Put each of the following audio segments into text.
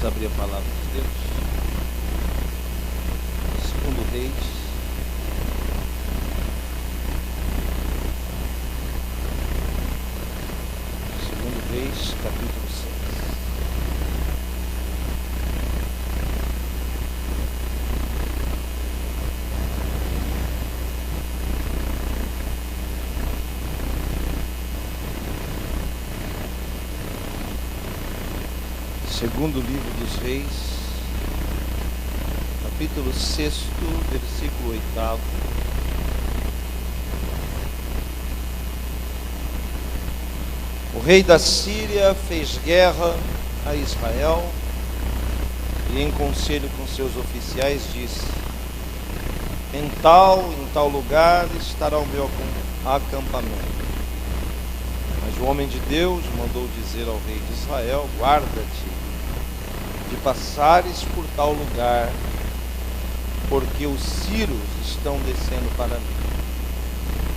abrir a palavra de Deus. Segundo Reis, capítulo 6. Segundo livro dos Reis, capítulo 6, versículo 8. O rei da Síria fez guerra a Israel e, em conselho com seus oficiais, disse: em tal lugar estará o meu acampamento. Mas o homem de Deus mandou dizer ao rei de Israel: guarda-te de passares por tal lugar, porque os sírios estão descendo para mim.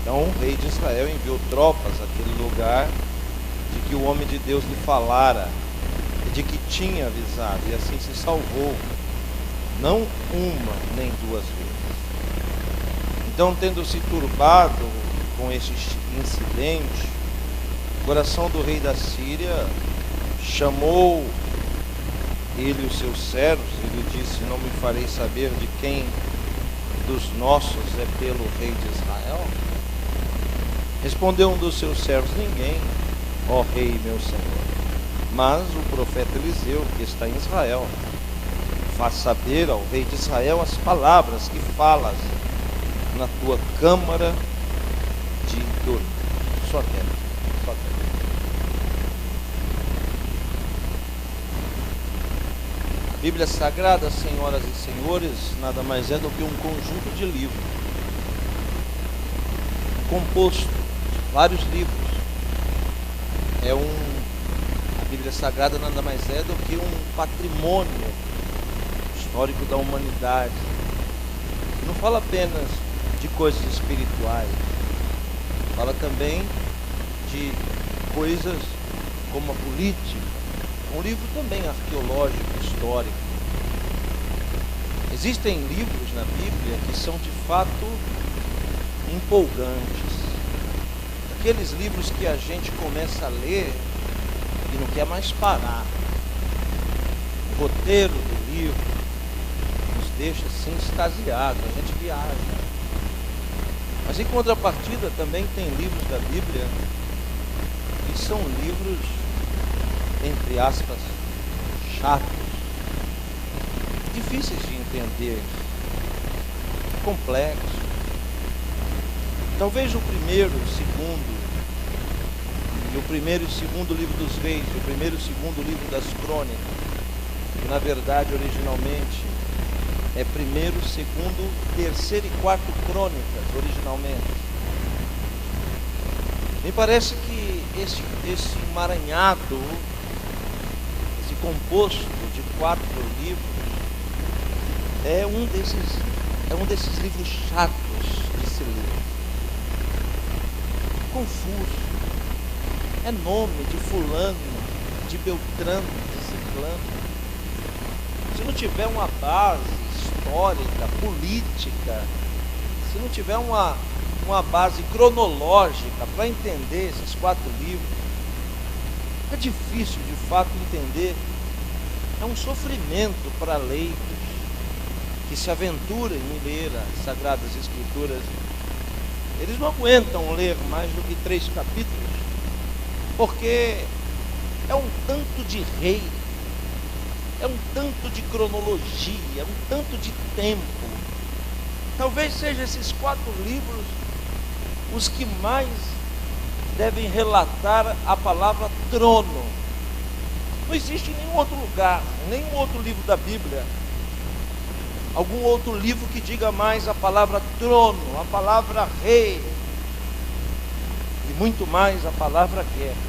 Então o rei de Israel enviou tropas àquele lugar de que o homem de Deus lhe falara e de que tinha avisado, e assim se salvou, não uma nem duas vezes. Então, tendo-se turbado com este incidente, o coração do rei da Síria chamou ele os seus servos e lhe disse: não me farei saber de quem dos nossos é pelo rei de Israel? Respondeu um dos seus servos: ninguém, ó rei meu senhor, mas o profeta Eliseu, que está em Israel. Faz saber ao rei de Israel as palavras que falas na tua câmara de dormir. Só quero. A Bíblia Sagrada, senhoras e senhores, nada mais é do que um conjunto de livros, composto de vários livros. A Bíblia Sagrada nada mais é do que um patrimônio histórico da humanidade. Não fala apenas de coisas espirituais, fala também de coisas como a política. Um livro também arqueológico, histórico. Existem livros na Bíblia que são de fato empolgantes. Aqueles livros que a gente começa a ler e não quer mais parar. O roteiro do livro nos deixa assim extasiados, a gente viaja. Mas em contrapartida também tem livros da Bíblia que são livros, entre aspas, chatos, difíceis de entender, complexos. Talvez o primeiro e segundo livro dos Reis, o primeiro e segundo livro das Crônicas, que na verdade originalmente é primeiro, segundo, terceiro e quarto Crônicas, originalmente. Me parece que esse emaranhado, esse composto de 4 livros, é um desses livros chatos de se ler. Confuso. É nome de fulano, de beltrano, de ciclano. Se não tiver uma base histórica, política, se não tiver uma base cronológica para entender esses 4 livros, é difícil de fato entender. É um sofrimento para leigos que se aventuram em ler as Sagradas Escrituras. Eles não aguentam ler mais do que 3 capítulos, porque é um tanto de rei, é um tanto de cronologia, é um tanto de tempo. Talvez sejam esses 4 livros os que mais devem relatar a palavra trono. Não existe em nenhum outro lugar, nenhum outro livro da Bíblia, algum outro livro que diga mais a palavra trono, a palavra rei, e muito mais a palavra guerra.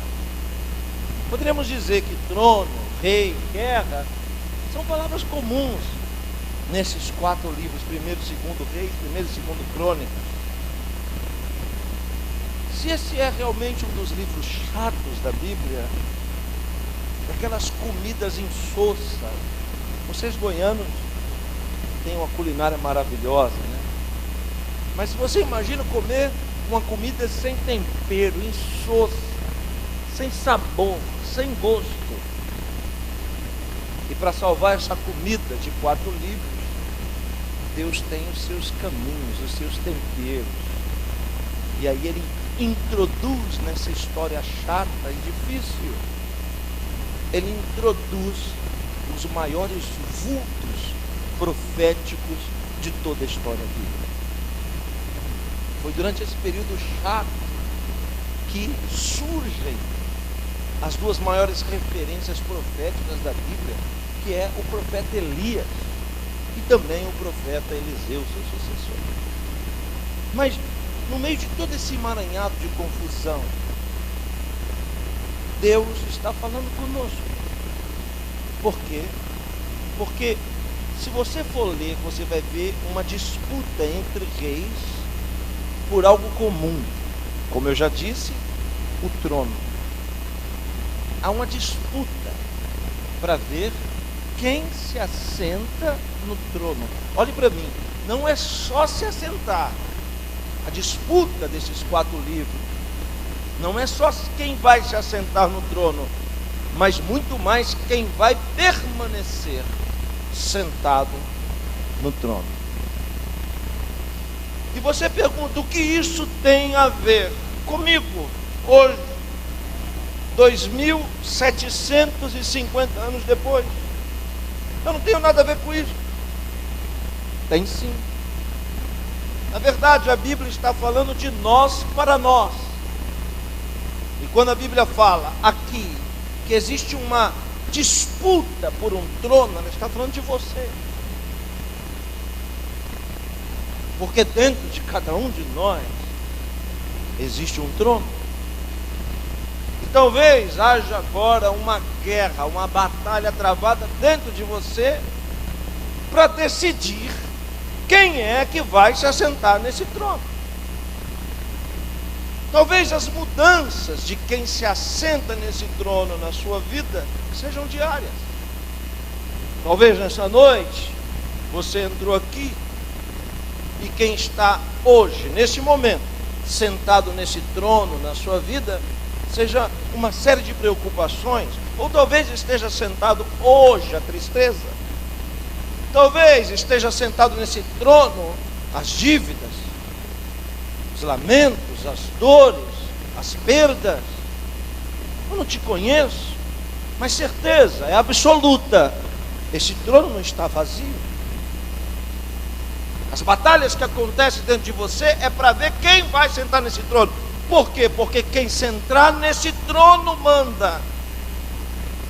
Poderíamos dizer que trono, rei, guerra são palavras comuns nesses 4 livros, primeiro e segundo Reis, primeiro e segundo Crônicas. Se esse é realmente um dos livros chatos da Bíblia, aquelas comidas insossas. Vocês goianos têm uma culinária maravilhosa, né? Mas se você imagina comer uma comida sem tempero, insossa, sem sabor, sem gosto. E para salvar essa comida de 4 livros, Deus tem os seus caminhos, os seus temperos. E aí ele introduz nessa história chata e difícil, ele introduz os maiores vultos proféticos de toda a história bíblica. Foi durante esse período chato que surgem as 2 maiores referências proféticas da Bíblia, que é o profeta Elias e também o profeta Eliseu, seu sucessor. Mas no meio de todo esse emaranhado de confusão, Deus está falando conosco. Por quê? Porque se você for ler, você vai ver uma disputa entre reis por algo comum. Como eu já disse, o trono. Há uma disputa para ver quem se assenta no trono. Olhe para mim, não é só se assentar. A disputa desses 4 livros não é só quem vai se assentar no trono, mas muito mais quem vai permanecer sentado no trono. E você pergunta, o que isso tem a ver comigo hoje, 2750 anos depois? Eu não tenho nada a ver com isso. Tem sim. Na verdade, a Bíblia está falando de nós para nós. E quando a Bíblia fala aqui que existe uma disputa por um trono, ela está falando de você. Porque dentro de cada um de nós existe um trono. E talvez haja agora uma guerra, uma batalha travada dentro de você para decidir quem é que vai se assentar nesse trono. Talvez as mudanças de quem se assenta nesse trono na sua vida sejam diárias. Talvez nessa noite você entrou aqui e quem está hoje, nesse momento, sentado nesse trono na sua vida, seja uma série de preocupações, ou talvez esteja sentado hoje a tristeza. Talvez esteja sentado nesse trono as dívidas, os lamentos, as dores, as perdas. Eu não te conheço, mas certeza é absoluta, esse trono não está vazio. As batalhas que acontecem dentro de você é para ver quem vai sentar nesse trono. Por quê? Porque quem sentar nesse trono manda.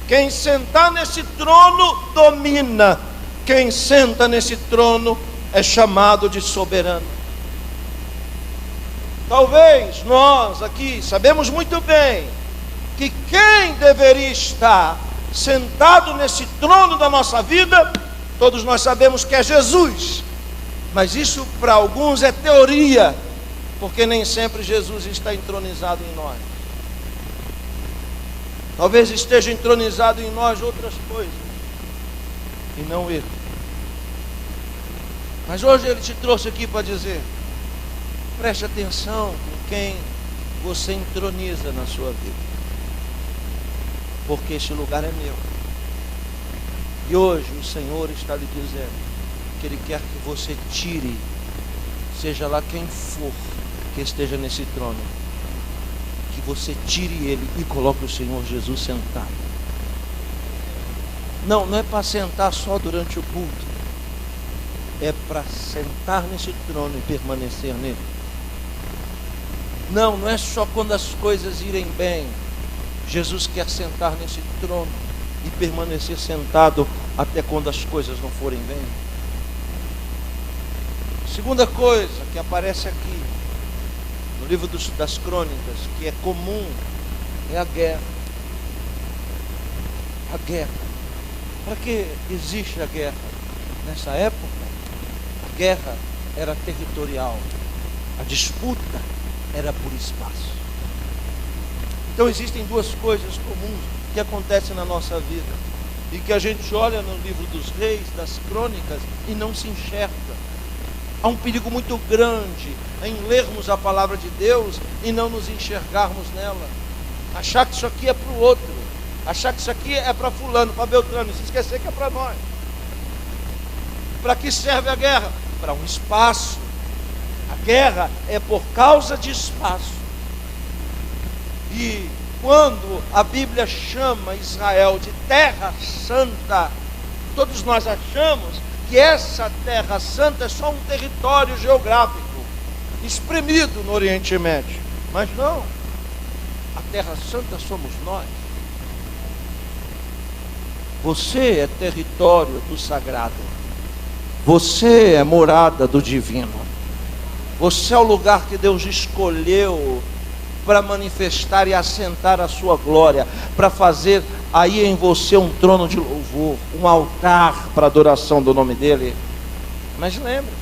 Quem sentar nesse trono domina. Quem senta nesse trono é chamado de soberano. Talvez nós aqui sabemos muito bem que quem deveria estar sentado nesse trono da nossa vida, todos nós sabemos que é Jesus. Mas isso para alguns é teoria, porque nem sempre Jesus está entronizado em nós. Talvez esteja entronizado em nós outras coisas, e não Ele. Mas hoje Ele te trouxe aqui para dizer, preste atenção com quem você entroniza na sua vida, porque este lugar é meu. E hoje o Senhor está lhe dizendo que Ele quer que você tire, seja lá quem for que esteja nesse trono, que você tire ele e coloque o Senhor Jesus sentado. Não é para sentar só durante o culto, é para sentar nesse trono e permanecer nele. Não é só quando as coisas irem bem. Jesus quer sentar nesse trono e permanecer sentado até quando as coisas não forem bem. Segunda coisa que aparece aqui no livro das crônicas, que é comum, é a guerra. A guerra. Para que existe a guerra? Nessa época, a guerra era territorial, a disputa era por espaço. Então existem 2 coisas comuns que que acontece na nossa vida e que a gente olha no livro dos reis, das crônicas, e não se enxerga. Há um perigo muito grande em lermos a palavra de Deus e não nos enxergarmos nela. Achar que isso aqui é para o outro, achar que isso aqui é para fulano, para Beltrano, e se esquecer que é para nós. Para que serve a guerra? Para um espaço. A guerra é por causa de espaço. E quando a Bíblia chama Israel de terra santa, todos nós achamos que essa terra santa é só um território geográfico espremido no Oriente Médio. Mas não, a terra santa somos nós. Você é território do sagrado. Você é morada do divino. Você é o lugar que Deus escolheu para manifestar e assentar a sua glória, para fazer aí em você um trono de louvor, um altar para adoração do nome dele. Mas lembre-se,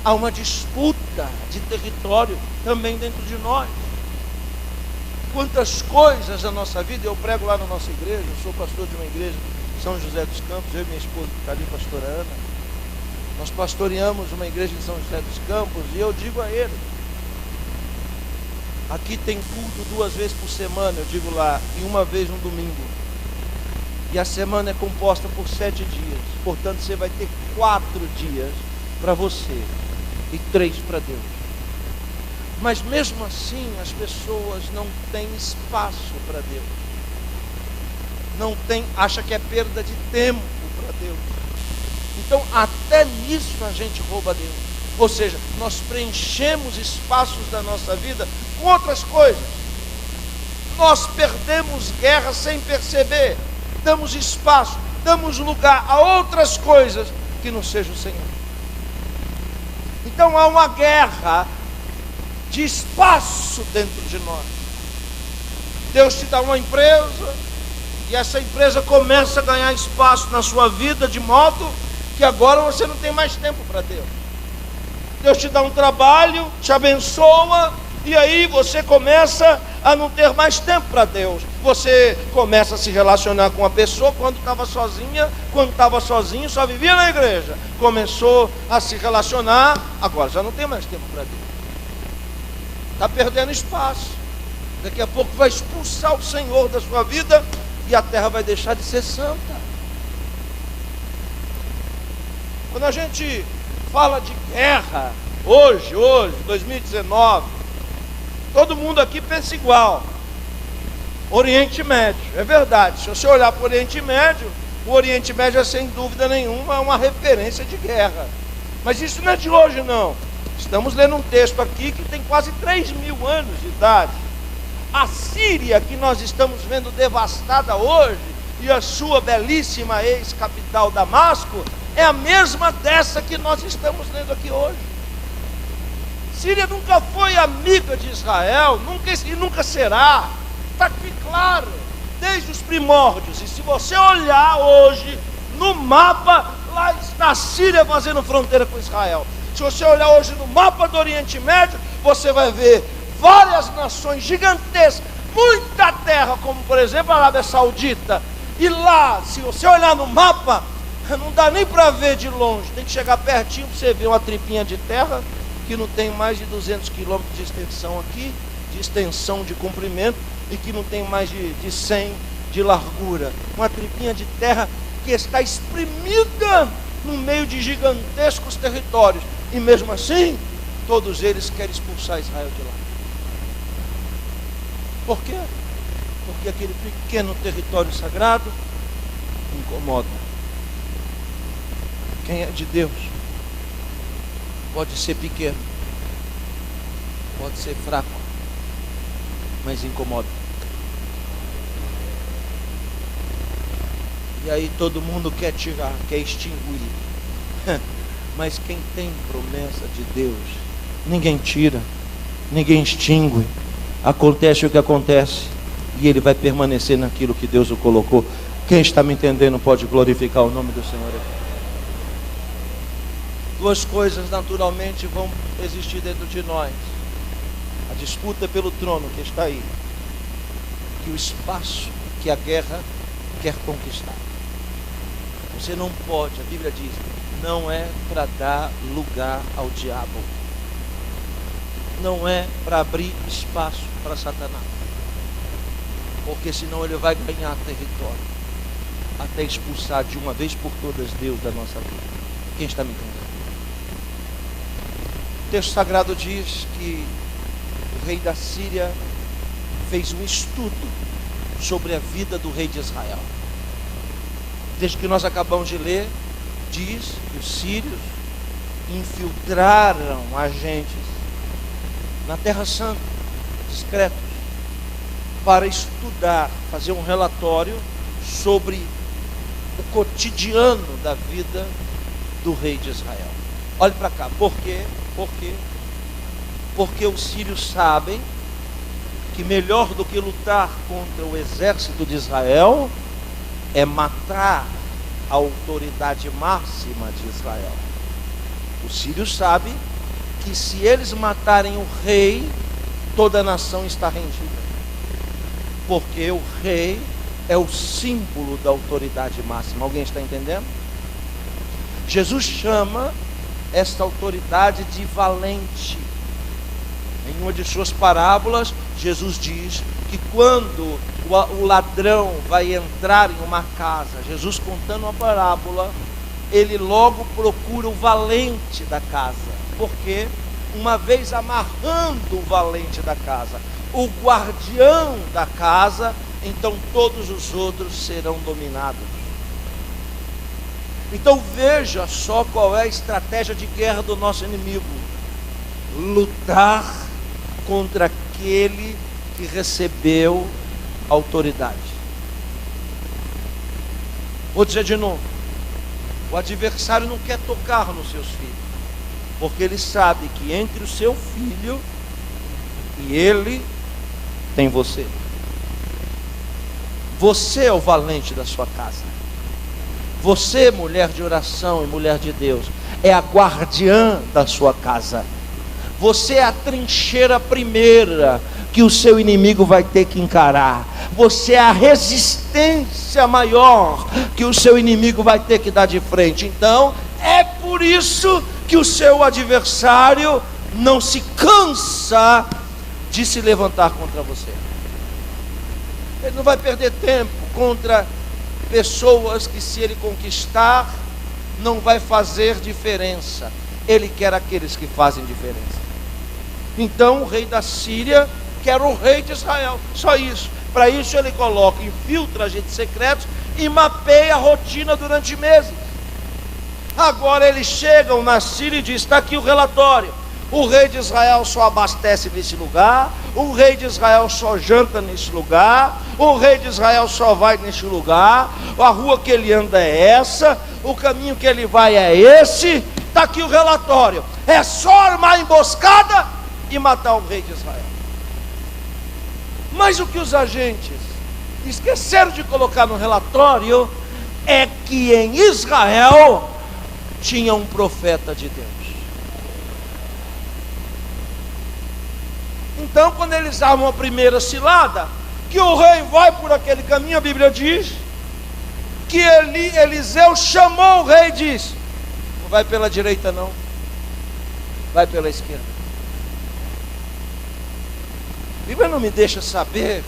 há uma disputa de território também dentro de nós. Quantas coisas na nossa vida, eu prego lá na nossa igreja, eu sou pastor de uma igreja em São José dos Campos, eu e minha esposa que está ali, pastora Ana. Nós pastoreamos uma igreja em São José dos Campos, e eu digo a ele, aqui tem culto 2 vezes por semana, eu digo lá, e 1 vez no domingo. E a semana é composta por 7 dias. Portanto, você vai ter 4 dias para você e 3 para Deus. Mas mesmo assim, as pessoas não têm espaço para Deus. Não tem, acha que é perda de tempo para Deus. Então, até nisso a gente rouba Deus. Ou seja, nós preenchemos espaços da nossa vida com outras coisas. Nós perdemos guerra sem perceber. Damos espaço, damos lugar a outras coisas que não seja o Senhor. Então há uma guerra de espaço dentro de nós. Deus te dá uma empresa, e essa empresa começa a ganhar espaço na sua vida, de modo que agora você não tem mais tempo para Deus. Deus te dá um trabalho, te abençoa, e aí você começa a não ter mais tempo para Deus. Você começa a se relacionar com a pessoa quando estava sozinha, quando estava sozinho, só vivia na igreja. Começou a se relacionar, agora já não tem mais tempo para Deus. Está perdendo espaço. Daqui a pouco vai expulsar o Senhor da sua vida e a terra vai deixar de ser santa. Quando a gente fala de guerra, hoje, 2019, todo mundo aqui pensa igual. Oriente Médio, é verdade. Se você olhar para o Oriente Médio é sem dúvida nenhuma uma referência de guerra. Mas isso não é de hoje não. Estamos lendo um texto aqui que tem quase 3.000 anos de idade. A Síria, que nós estamos vendo devastada hoje, e a sua belíssima ex-capital Damasco, é a mesma dessa que nós estamos lendo aqui hoje. Síria nunca foi amiga de Israel, nunca será. Está aqui claro, desde os primórdios. E se você olhar hoje no mapa, lá está a Síria fazendo fronteira com Israel. Se você olhar hoje no mapa do Oriente Médio, você vai ver várias nações gigantescas, muita terra, como por exemplo a Arábia Saudita. E lá, se você olhar no mapa, não dá nem para ver de longe, tem que chegar pertinho para você ver uma tripinha de terra que não tem mais de 200 quilômetros de extensão aqui, de extensão de comprimento, e que não tem mais de 100 de largura. Uma tripinha de terra que está espremida no meio de gigantescos territórios. E mesmo assim, todos eles querem expulsar Israel de lá. Por quê? Porque aquele pequeno território sagrado incomoda. Quem é de Deus pode ser pequeno, pode ser fraco, mas incomoda. E aí todo mundo quer tirar, quer extinguir. Mas quem tem promessa de Deus, ninguém tira, ninguém extingue. Acontece o que acontece, e ele vai permanecer naquilo que Deus o colocou. Quem está me entendendo pode glorificar o nome do Senhor aqui. 2 coisas naturalmente vão existir dentro de nós: a disputa pelo trono que está aí, e o espaço que a guerra quer conquistar. Você não pode, a Bíblia diz, não é para dar lugar ao diabo. Não é para abrir espaço para Satanás. Porque senão ele vai ganhar território. Até expulsar de uma vez por todas Deus da nossa vida. Quem está me entendendo? O texto sagrado diz que o rei da Síria fez um estudo sobre a vida do rei de Israel. O texto que nós acabamos de ler diz que os sírios infiltraram agentes na Terra Santa, discretos, para estudar, fazer um relatório sobre o cotidiano da vida do rei de Israel. Olhe para cá, por quê? Porque os sírios sabem que melhor do que lutar contra o exército de Israel é matar a autoridade máxima de Israel. Os sírios sabem que se eles matarem o rei, toda a nação está rendida. Porque o rei é o símbolo da autoridade máxima. Alguém está entendendo? Jesus chama esta autoridade de valente. Em uma de suas parábolas, Jesus diz que quando o ladrão vai entrar em uma casa, Jesus contando uma parábola, ele logo procura o valente da casa. Porque uma vez amarrando o valente da casa, o guardião da casa, então todos os outros serão dominados. Então veja só qual é a estratégia de guerra do nosso inimigo: lutar contra aquele que recebeu autoridade. Vou dizer de novo: o adversário não quer tocar nos seus filhos, porque ele sabe que entre o seu filho e ele tem você. Você é o valente da sua casa. Você, mulher de oração e mulher de Deus, é a guardiã da sua casa. Você é a trincheira primeira que o seu inimigo vai ter que encarar. Você é a resistência maior que o seu inimigo vai ter que dar de frente. Então, é por isso que o seu adversário não se cansa de se levantar contra você. Ele não vai perder tempo contra pessoas que, se ele conquistar, não vai fazer diferença. Ele quer aqueles que fazem diferença. Então o rei da Síria quer o rei de Israel, só isso. Para isso ele coloca, infiltra agentes secretos e mapeia a rotina durante meses. Agora eles chegam na Síria e diz: está aqui o relatório. O rei de Israel só abastece nesse lugar, o rei de Israel só janta nesse lugar, o rei de Israel só vai nesse lugar, a rua que ele anda é essa, o caminho que ele vai é esse. Está aqui o relatório. É só armar a emboscada e matar o rei de Israel. Mas o que os agentes esqueceram de colocar no relatório é que em Israel tinha um profeta de Deus. Então, quando eles armam a primeira cilada, que o rei vai por aquele caminho, a Bíblia diz que Eliseu chamou o rei e disse: não vai pela direita não, vai pela esquerda. A Bíblia não me deixa saber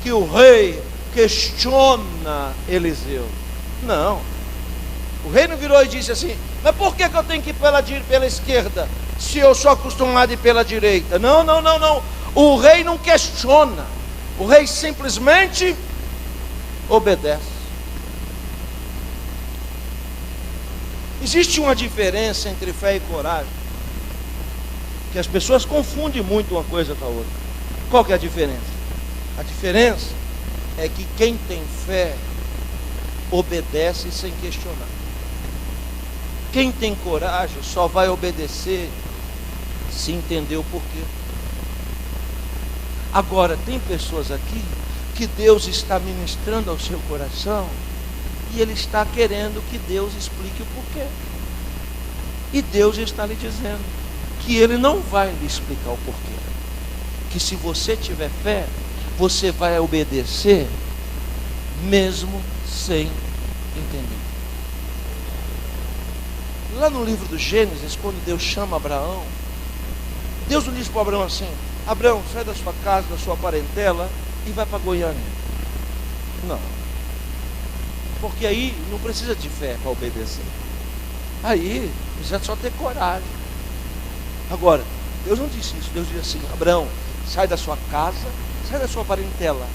que o rei questiona Eliseu. Não. O rei não virou e disse assim: mas por que eu tenho que ir pela esquerda, se eu sou acostumado a ir pela direita? Não. O rei não questiona. O rei simplesmente obedece. Existe uma diferença entre fé e coragem, que as pessoas confundem muito uma coisa com a outra. Qual que é a diferença? A diferença é que quem tem fé obedece sem questionar. Quem tem coragem só vai obedecer se entender o porquê. Agora, tem pessoas aqui que Deus está ministrando ao seu coração e Ele está querendo que Deus explique o porquê. E Deus está lhe dizendo que Ele não vai lhe explicar o porquê. Que se você tiver fé, você vai obedecer mesmo sem entender. Lá no livro do Gênesis, quando Deus chama Abraão, Deus não diz para Abraão assim: Abraão, sai da sua casa, da sua parentela e vai para Goiânia. Não. Porque aí não precisa de fé para obedecer. Aí precisa só ter coragem. Agora, Deus não disse isso. Deus disse assim: Abraão, sai da sua casa, sai da sua parentela,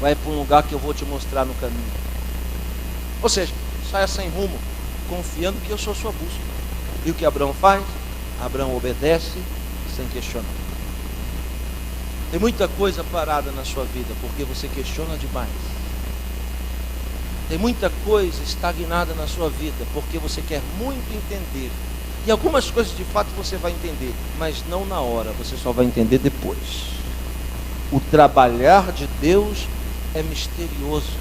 vai para um lugar que eu vou te mostrar no caminho. Ou seja, saia sem rumo, confiando que eu sou sua busca. E o que Abraão faz? Abraão obedece sem questionar. Tem muita coisa parada na sua vida porque você questiona demais. Tem muita coisa estagnada na sua vida porque você quer muito entender. E algumas coisas de fato você vai entender, mas não na hora, você só vai entender depois. O trabalhar de Deus é misterioso.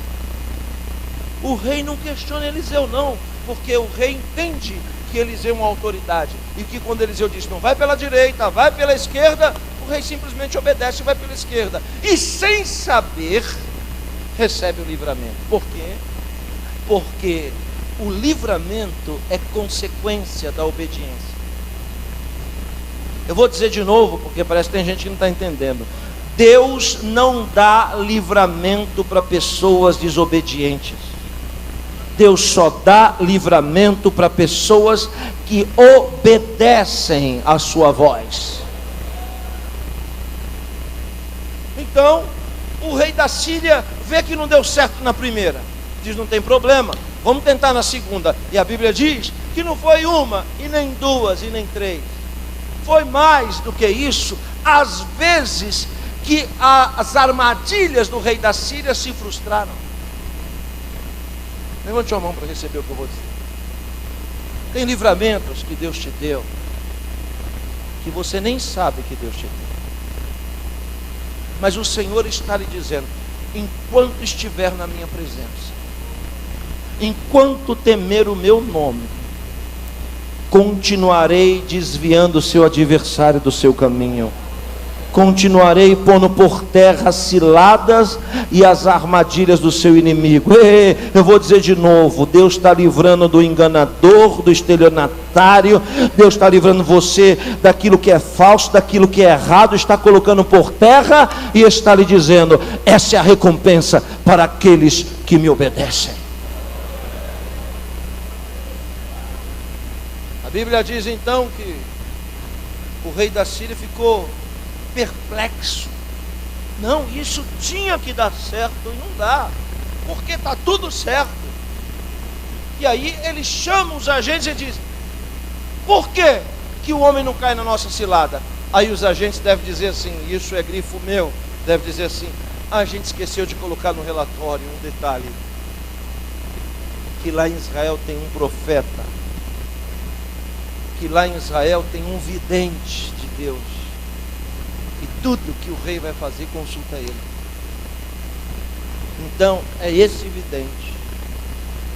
O rei não questiona Eliseu não, porque o rei entende que Eliseu é uma autoridade, e que quando Eliseu diz não vai pela direita, vai pela esquerda, o rei simplesmente obedece e vai pela esquerda, e sem saber recebe o livramento. Por quê? Porque o livramento é consequência da obediência. Eu vou dizer de novo, porque parece que tem gente que não está entendendo. Deus não dá livramento para pessoas desobedientes. Deus só dá livramento para pessoas que obedecem à sua voz. Então, o rei da Síria vê que não deu certo na primeira. Diz, não tem problema, vamos tentar na segunda. E a Bíblia diz que não foi uma, e nem duas, e nem três. Foi mais do que isso. Às vezes que as armadilhas do rei da Síria se frustraram. Levante a mão para receber o que eu vou dizer. Tem livramentos que Deus te deu, que você nem sabe que Deus te deu. Mas o Senhor está lhe dizendo: enquanto estiver na minha presença, enquanto temer o meu nome, continuarei desviando o seu adversário do seu caminho. Continuarei pondo por terra as ciladas e as armadilhas do seu inimigo. Eu vou dizer de novo: Deus está livrando do enganador, do estelionatário. Deus está livrando você daquilo que é falso, daquilo que é errado. Está colocando por terra e está lhe dizendo: essa é a recompensa para aqueles que me obedecem. A Bíblia diz então que o rei da Síria ficou perplexo. Não, isso tinha que dar certo e não dá, porque está tudo certo. E aí ele chama os agentes e diz: por que o homem não cai na nossa cilada? Aí os agentes devem dizer assim, isso é grifo meu, deve dizer assim: a gente esqueceu de colocar no relatório um detalhe, que lá em Israel tem um profeta, que lá em Israel tem um vidente de Deus, e tudo que o rei vai fazer, consulta ele. Então é esse vidente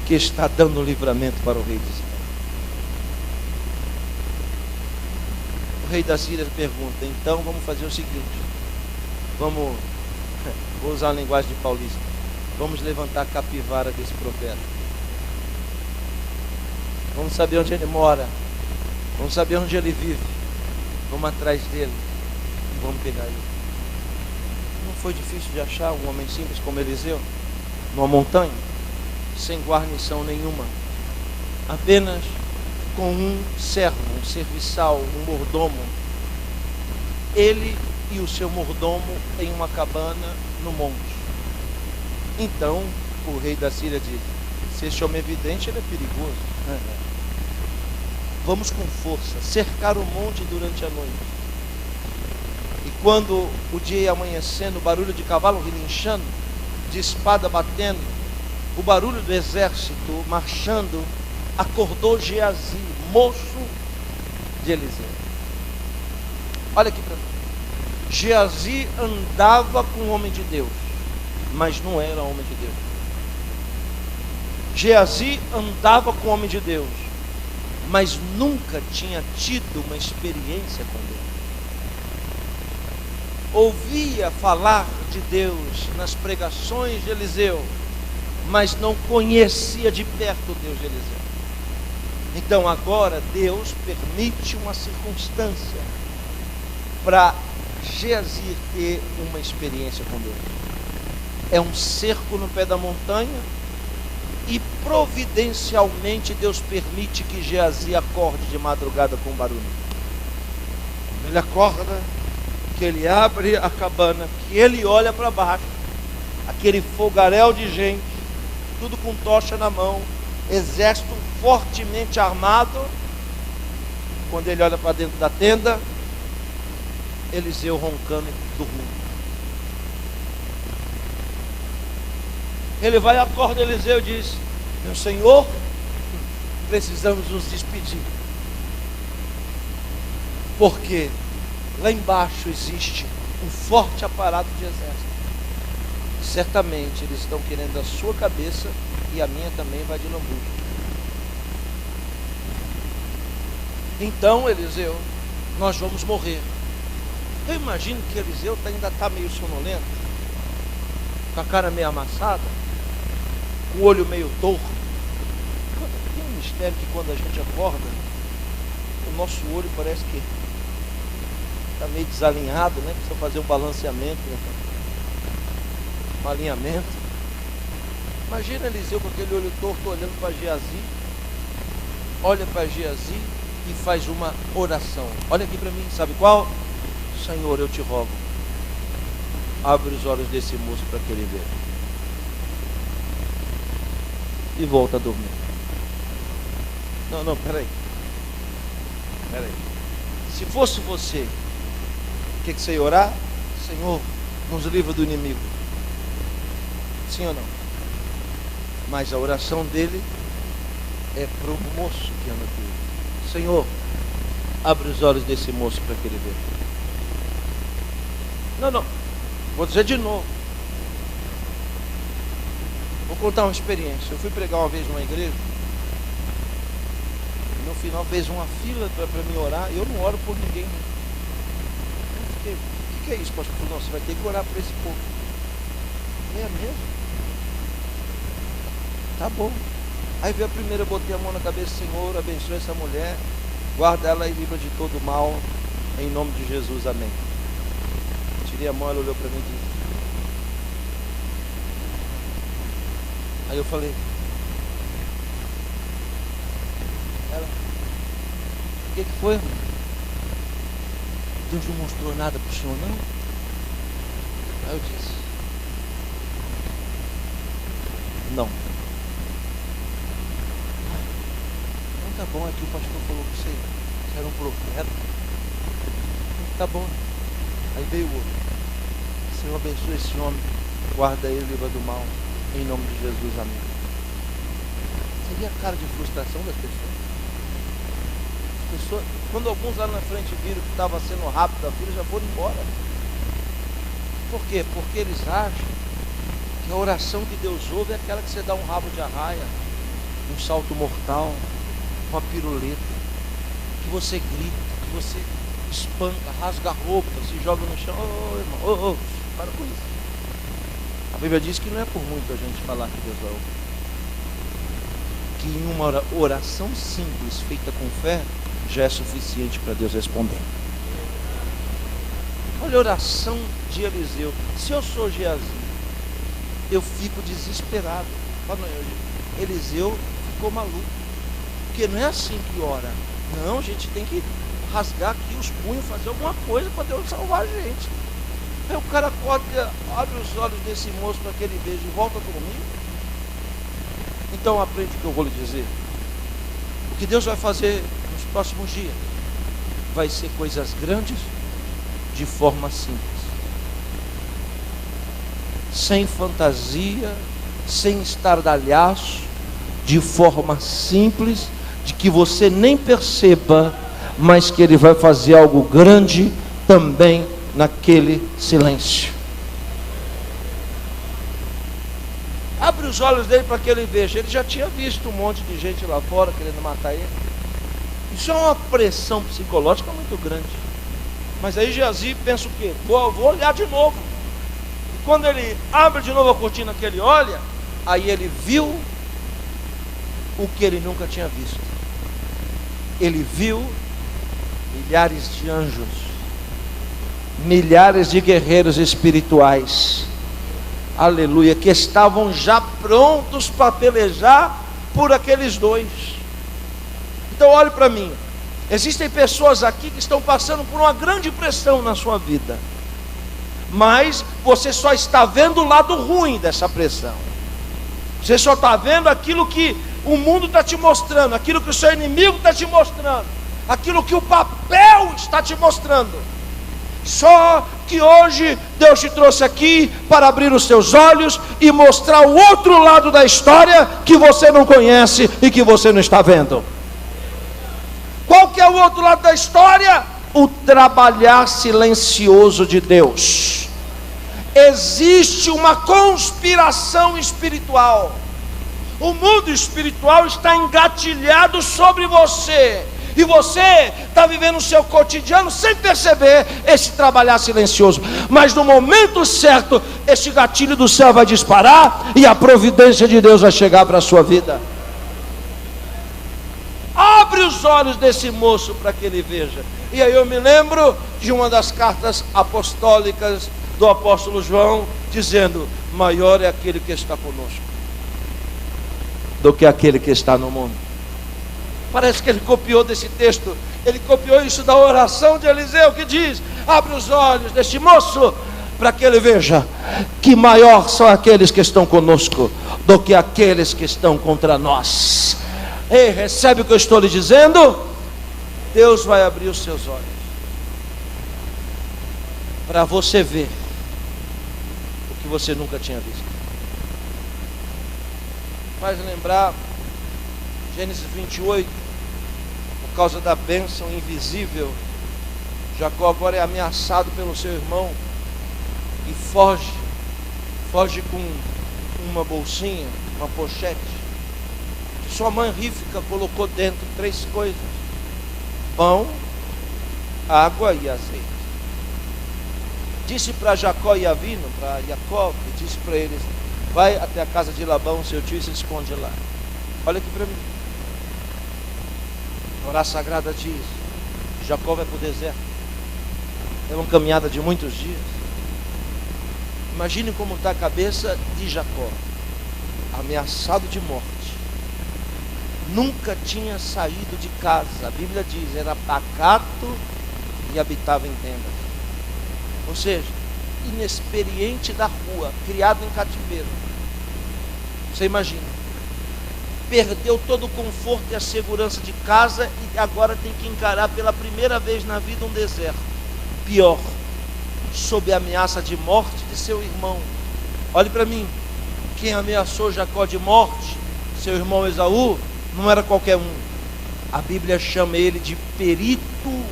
que está dando livramento para o rei de Israel. O rei da Síria pergunta: então vamos fazer o seguinte, vou usar a linguagem de paulista, vamos levantar a capivara desse profeta, vamos saber onde ele mora, vamos saber onde ele vive, vamos atrás dele, vamos pegar ele. Não foi difícil de achar um homem simples como Eliseu, numa montanha, sem guarnição nenhuma, apenas com um servo, um serviçal, um mordomo. Ele e o seu mordomo em uma cabana no monte. Então o rei da Síria diz: se esse homem é vidente, ele é perigoso. Vamos com força cercar o monte durante a noite. E quando o dia ia amanhecendo, o barulho de cavalo relinchando, de espada batendo, o barulho do exército marchando, acordou Geazi, moço de Eliseu. Olha aqui para mim. Geazi andava com o homem de Deus, mas não era homem de Deus. Geazi andava com o homem de Deus, mas nunca tinha tido uma experiência com Deus. ouvia falar de Deus nas pregações de Eliseu, mas não conhecia de perto o Deus de Eliseu. Então agora Deus permite uma circunstância para Geazi ter uma experiência com Deus. É um cerco no pé da montanha, e providencialmente Deus permite que Geazi acorde de madrugada com barulho. Ele acorda, que ele abre a cabana, que ele olha para baixo, aquele fogaréu de gente, tudo com tocha na mão, exército fortemente armado. Quando ele olha para dentro da tenda, Eliseu roncando e dormindo. Ele vai, acorda Eliseu e diz: meu senhor, precisamos nos despedir, porque lá embaixo existe um forte aparato de exército. Certamente eles estão querendo a sua cabeça, e a minha também vai de lambuja. Então, Eliseu, nós vamos morrer. Eu imagino que Eliseu ainda está meio sonolento, com a cara meio amassada, com o olho meio torto. Tem um mistério que quando a gente acorda, o nosso olho parece que está meio desalinhado, né? Precisa fazer um balanceamento, né? Um alinhamento. Imagina Eliseu com aquele olho torto olhando para Geazi. Olha para Geazi e faz uma oração. Olha aqui para mim, sabe qual? Senhor, eu te rogo, abre os olhos desse moço para que ele veja. E volta a dormir. Não, peraí. Se fosse você, o que você ia orar? Senhor, nos livra do inimigo. Sim ou não? Mas a oração dele é para o moço que anda com ele. Senhor, abre os olhos desse moço para que ele veja. Não, vou dizer de novo. Vou contar uma experiência. Eu fui pregar uma vez numa igreja, e no final fez uma fila para me orar, e eu não oro por ninguém. Eu fiquei, o que é isso, pastor? Não, você vai ter que orar por esse povo. É mesmo? Tá bom. Aí veio a primeira, eu botei a mão na cabeça: Senhor, abençoe essa mulher, guarda ela e livra de todo mal, em nome de Jesus, amém. Tirei a mão, ela olhou para mim e disse. Aí eu falei, ela, o que foi? Deus não mostrou nada para o senhor, não? Aí eu disse, não. Então tá bom, aqui o pastor falou que você era um profeta. Tá bom. Aí veio o outro. Senhor, abençoe esse homem, guarda ele, livra do mal, em nome de Jesus, amém. Você vê a cara de frustração das pessoas? As pessoas, quando alguns lá na frente viram que estava sendo rápido a fila, já foram embora. Por quê? Porque eles acham que a oração que Deus ouve é aquela que você dá um rabo de arraia, um salto mortal, uma piruleta, que você grita, que você espanca, rasga a roupa, se joga no chão. Ô, irmão, para com isso. A Bíblia diz que não é por muito a gente falar que Deus vai ouvir. Que em uma oração simples, feita com fé, já é suficiente para Deus responder. Olha a oração de Eliseu. Se eu sou Geazi, eu fico desesperado. Eliseu ficou maluco. Porque não é assim que ora. Não, a gente tem que rasgar aqui os punhos, fazer alguma coisa para Deus salvar a gente. Aí o cara acorda, abre os olhos desse moço para que ele veja e volta a dormir. Então aprende o que eu vou lhe dizer. O que Deus vai fazer nos próximos dias vai ser coisas grandes de forma simples, sem fantasia, sem estardalhaço, de forma simples, de que você nem perceba, mas que Ele vai fazer algo grande também naquele silêncio. Abre os olhos dele para que ele veja. Ele já tinha visto um monte de gente lá fora querendo matar ele. Isso é uma pressão psicológica muito grande. Mas aí Geazi pensa o quê? Vou olhar de novo. E quando ele abre de novo a cortina que ele olha, aí ele viu o que ele nunca tinha visto. Ele viu milhares de anjos, milhares de guerreiros espirituais, aleluia, que estavam já prontos para pelejar por aqueles dois. Então olhe para mim, existem pessoas aqui que estão passando por uma grande pressão na sua vida, mas você só está vendo o lado ruim dessa pressão. Você só está vendo aquilo que o mundo está te mostrando, aquilo que o seu inimigo está te mostrando, aquilo que o papel está te mostrando. Só que hoje Deus te trouxe aqui para abrir os seus olhos e mostrar o outro lado da história que você não conhece e que você não está vendo. Qual que é o outro lado da história? O trabalhar silencioso de Deus. Existe uma conspiração espiritual. O mundo espiritual está engatilhado sobre você, e você está vivendo o seu cotidiano sem perceber esse trabalhar silencioso. Mas no momento certo, esse gatilho do céu vai disparar e a providência de Deus vai chegar para a sua vida. Abre os olhos desse moço para que ele veja. E aí eu me lembro de uma das cartas apostólicas do apóstolo João, dizendo: maior é aquele que está conosco do que aquele que está no mundo. Parece que ele copiou desse texto, ele copiou isso da oração de Eliseu, que diz: abre os olhos deste moço para que ele veja que maior são aqueles que estão conosco do que aqueles que estão contra nós. Ei, recebe o que eu estou lhe dizendo? Deus vai abrir os seus olhos para você ver o que você nunca tinha visto. Faz lembrar Gênesis 28, por causa da bênção invisível. Jacó agora é ameaçado pelo seu irmão e foge com uma bolsinha, uma pochete, que sua mãe Rífica colocou dentro 3 coisas: pão, água e azeite. Disse para Jacó e Avino, para Jacó, e disse para eles: vai até a casa de Labão, seu tio, e se esconde lá. Olha aqui para mim. A Torá Sagrada diz: Jacó vai para o deserto. É uma caminhada de muitos dias. Imagine como está a cabeça de Jacó, ameaçado de morte. Nunca tinha saído de casa. A Bíblia diz: era pacato e habitava em tendas. Ou seja, inexperiente da rua, criado em cativeiro. Você imagina, perdeu todo o conforto e a segurança de casa e agora tem que encarar pela primeira vez na vida um deserto. Pior, sob a ameaça de morte de seu irmão. Olhe para mim, quem ameaçou Jacó de morte, seu irmão Esaú, não era qualquer um. A Bíblia chama ele de perito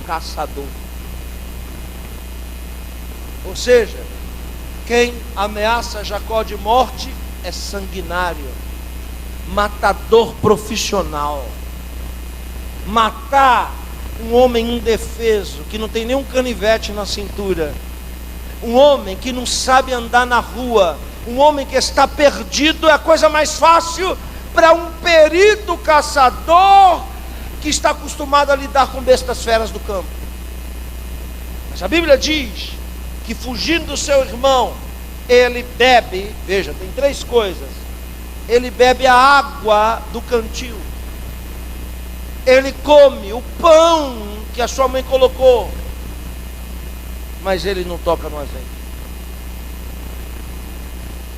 caçador. Ou seja, quem ameaça Jacó de morte é sanguinário, matador profissional. Matar um homem indefeso, que não tem nenhum canivete na cintura, um homem que não sabe andar na rua, um homem que está perdido, é a coisa mais fácil para um perito caçador que está acostumado a lidar com bestas feras do campo. Mas a Bíblia diz que, fugindo do seu irmão, ele bebe, veja, tem 3 coisas: ele bebe a água do cantil, ele come o pão que a sua mãe colocou, mas ele não toca no azeite.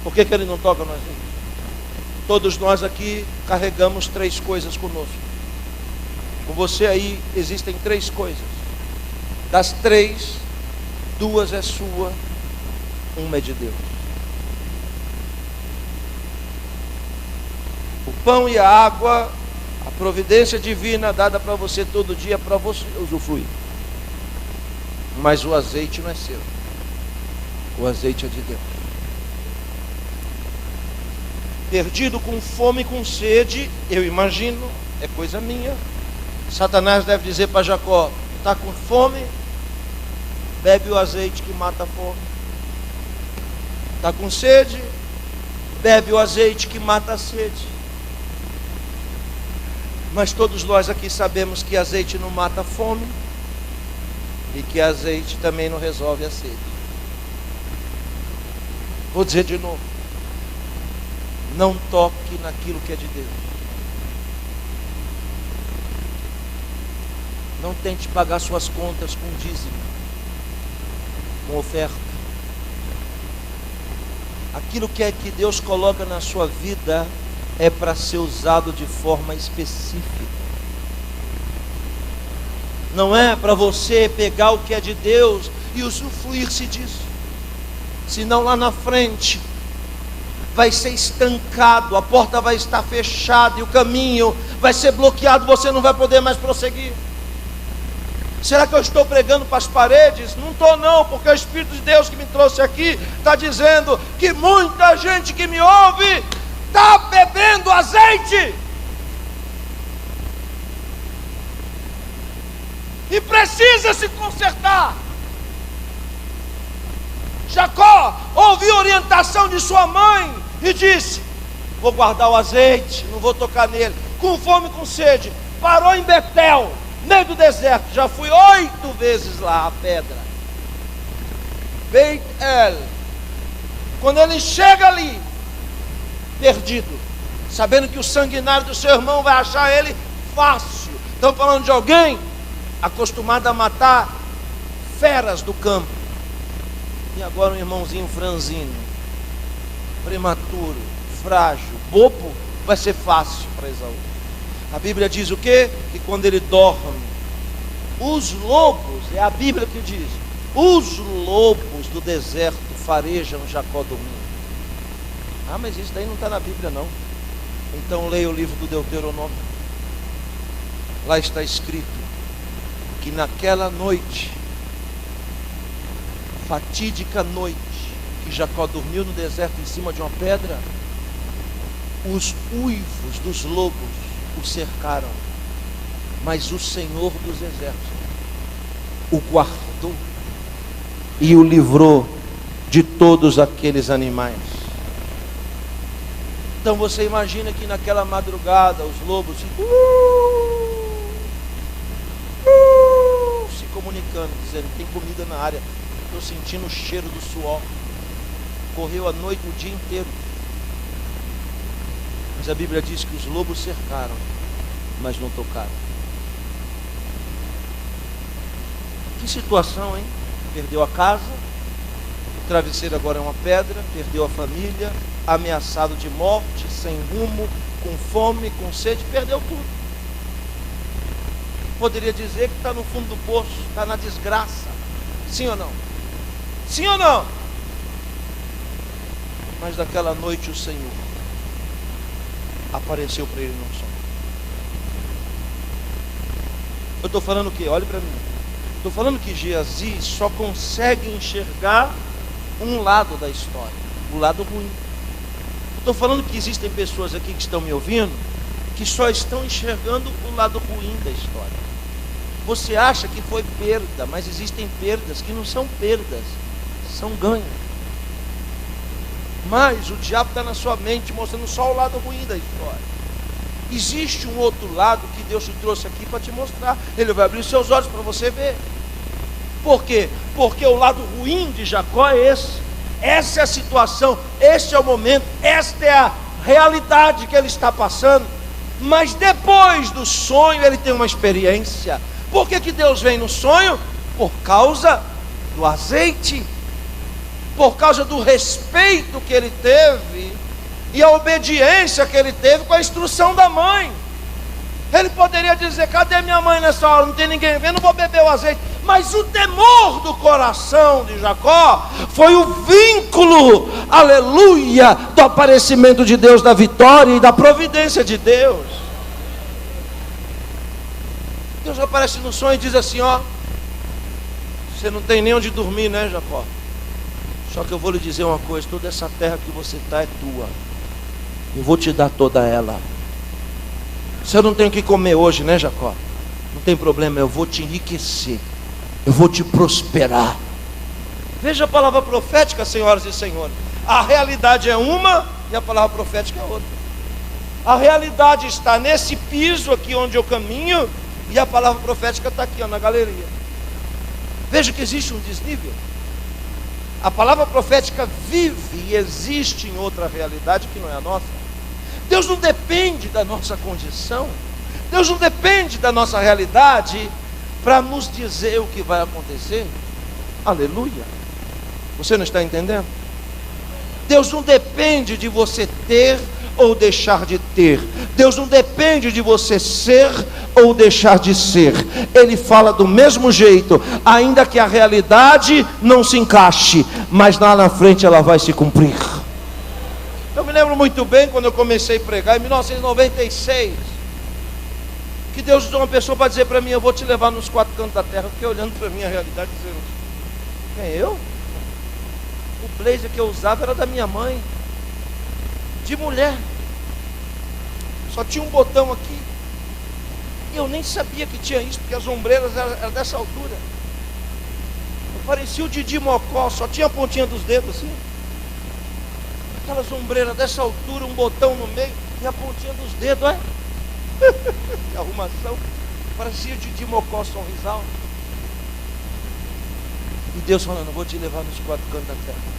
Por que ele não toca no azeite? Todos nós aqui carregamos 3 coisas conosco. Com você aí existem 3 coisas. Das 3, 2 é sua, 1 é de Deus. O pão e a água, a providência divina dada para você todo dia, para você usufruir. Mas o azeite não é seu. O azeite é de Deus. Perdido com fome e com sede, eu imagino, é coisa minha, Satanás deve dizer para Jacó: está com fome? bebe o azeite que mata a fome. Está com sede? Bebe o azeite que mata a sede. Mas todos nós aqui sabemos que azeite não mata a fome e que azeite também não resolve a sede. Vou dizer de novo: não toque naquilo que é de Deus. Não tente pagar suas contas com dízimo, com oferta. Aquilo que é que Deus coloca na sua vida é para ser usado de forma específica. Não é para você pegar o que é de Deus e usufruir-se disso. Senão lá na frente vai ser estancado, a porta vai estar fechada e o caminho vai ser bloqueado, você não vai poder mais prosseguir. Será que eu estou pregando para as paredes? Não estou não, porque o Espírito de Deus que me trouxe aqui está dizendo que muita gente que me ouve está bebendo azeite e precisa se consertar. Jacó ouviu a orientação de sua mãe e disse: vou guardar o azeite, não vou tocar nele. Com fome e com sede, parou em Betel, meio do deserto. Já fui 8 vezes lá, a pedra. Beit-El. Quando ele chega ali, perdido, sabendo que o sanguinário do seu irmão vai achar ele fácil. Estão falando de alguém acostumado a matar feras do campo. E agora um irmãozinho franzino, prematuro, frágil, bobo, vai ser fácil para Esaú. A Bíblia diz o quê? Que quando ele dorme, os lobos, é a Bíblia que diz, os lobos do deserto farejam Jacó dormindo. Ah, mas isso daí não está na Bíblia não. Então leia o livro do Deuteronômio. Lá está escrito que naquela noite, fatídica noite, que Jacó dormiu no deserto em cima de uma pedra, os uivos dos lobos o cercaram, mas o Senhor dos exércitos o guardou e o livrou de todos aqueles animais. Então você imagina que naquela madrugada os lobos se comunicando, dizendo: tem comida na área, estou sentindo o cheiro do suor. Correu a noite, o dia inteiro. Mas a Bíblia diz que os lobos cercaram, mas não tocaram. Que situação, hein? Perdeu a casa, o travesseiro agora é uma pedra, perdeu a família, ameaçado de morte, sem rumo, com fome, com sede, perdeu tudo. Poderia dizer que está no fundo do poço, está na desgraça. Sim ou não? Sim ou não? Mas naquela noite o Senhor apareceu para ele num sonho. Eu estou falando o quê? Olhe para mim. Estou falando que Geazi só consegue enxergar um lado da história, o lado ruim. Estou falando que existem pessoas aqui que estão me ouvindo que só estão enxergando o lado ruim da história. Você acha que foi perda, mas existem perdas que não são perdas, são ganhos. Mas o diabo está na sua mente mostrando só o lado ruim da história. Existe um outro lado que Deus te trouxe aqui para te mostrar. Ele vai abrir os seus olhos para você ver. Por quê? Porque o lado ruim de Jacó é esse. Essa é a situação, este é o momento, esta é a realidade que ele está passando. Mas depois do sonho ele tem uma experiência. Por que Deus vem no sonho? Por causa do azeite, por causa do respeito que ele teve e a obediência que ele teve com a instrução da mãe. Ele poderia dizer: cadê minha mãe nessa hora? Não tem ninguém vendo, não vou beber o azeite. Mas o temor do coração de Jacó foi o vínculo, aleluia, do aparecimento de Deus, da vitória e da providência de Deus. Deus aparece no sonho e diz assim: ó, você não tem nem onde dormir, né, Jacó? Só que eu vou lhe dizer uma coisa: toda essa terra que você está é tua, eu vou te dar toda ela. Você não tem o que comer hoje, né, Jacó? Não tem problema, eu vou te enriquecer, eu vou te prosperar, Veja a palavra profética, senhoras e senhores. A realidade é uma e a palavra profética é outra. A realidade está nesse piso aqui onde eu caminho e a palavra profética está aqui, ó, na galeria. Veja que existe um desnível. A palavra profética vive e existe em outra realidade que não é a nossa. Deus não depende da nossa condição. Deus não depende da nossa realidade para nos dizer o que vai acontecer. Aleluia. Você não está entendendo? Deus não depende de você ter ou deixar de ter. Deus não depende de você ser ou deixar de ser. Ele fala do mesmo jeito, ainda que a realidade não se encaixe, mas lá na frente ela vai se cumprir. Eu me lembro muito bem quando eu comecei a pregar em 1996, que Deus usou uma pessoa para dizer para mim: eu vou te levar nos quatro cantos da terra. Eu fiquei olhando para a minha realidade e dizendo: quem, eu? O blazer que eu usava era da minha mãe, de mulher, só tinha um botão aqui, e eu nem sabia que tinha isso, porque as ombreiras eram dessa altura. Eu parecia o Didi Mocó, só tinha a pontinha dos dedos assim, aquelas ombreiras dessa altura, um botão no meio e a pontinha dos dedos, olha. Que arrumação, parecia o Didi Mocó, sorrisal. E Deus falando: eu vou te levar nos quatro cantos da terra.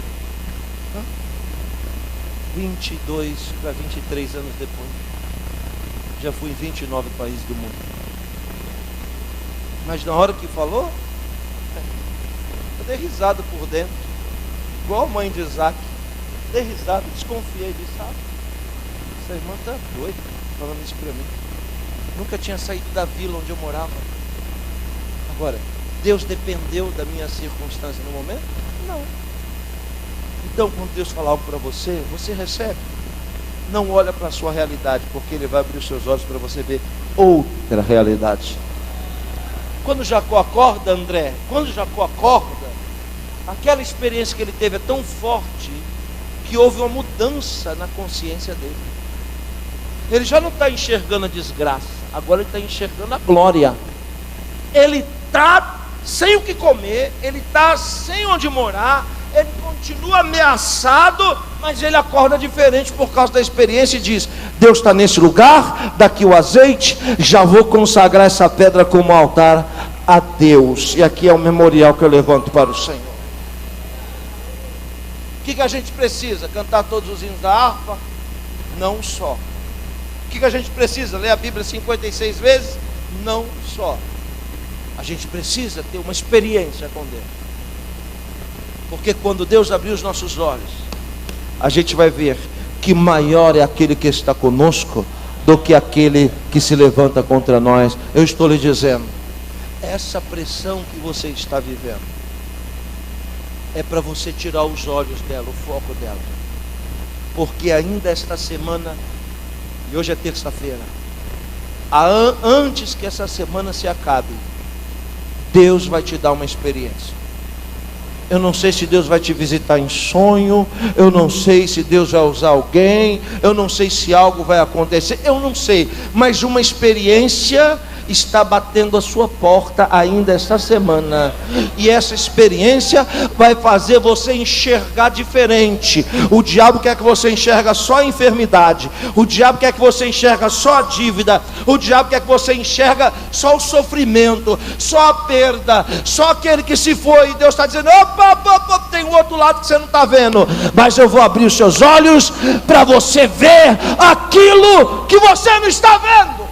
22 para 23 anos depois, já fui em 29 países do mundo. Mas na hora que falou, eu dei risada por dentro, igual a mãe de Isaac. Dei risada, desconfiei, disse: sabe, essa irmã está doida falando isso para mim. Nunca tinha saído da vila onde eu morava. Agora, Deus dependeu da minha circunstância no momento? Não. Então, quando Deus falar algo para você, você recebe. Não olha para a sua realidade, porque Ele vai abrir os seus olhos para você ver outra realidade. Quando Jacó acorda, André, quando Jacó acorda, aquela experiência que ele teve é tão forte que houve uma mudança na consciência dele. Ele já não está enxergando a desgraça, agora ele está enxergando a glória. Ele está sem o que comer, ele está sem onde morar, ele continua ameaçado, mas ele acorda diferente por causa da experiência e diz: Deus está nesse lugar, daqui o azeite, já vou consagrar essa pedra como altar a Deus. E aqui é o memorial que eu levanto para o Senhor. O que a gente precisa? Cantar todos os hinos da harpa? Não só. O que a gente precisa? Ler a Bíblia 56 vezes? Não só. A gente precisa ter uma experiência com Deus. Porque quando Deus abrir os nossos olhos, a gente vai ver que maior é aquele que está conosco do que aquele que se levanta contra nós. Eu estou lhe dizendo, essa pressão que você está vivendo é para você tirar os olhos dela, o foco dela. Porque ainda esta semana, e hoje é terça-feira, antes que essa semana se acabe, Deus vai te dar uma experiência. Eu não sei se Deus vai te visitar em sonho, eu não sei se Deus vai usar alguém, eu não sei se algo vai acontecer, eu não sei, mas uma experiência está batendo a sua porta ainda esta semana, e essa experiência vai fazer você enxergar diferente. O diabo quer que você enxerga só a enfermidade, o diabo quer que você enxerga só a dívida, o diabo quer que você enxerga só o sofrimento, só a perda, só aquele que se foi. E Deus está dizendo: opa, tem um outro lado que você não está vendo, mas eu vou abrir os seus olhos para você ver aquilo que você não está vendo.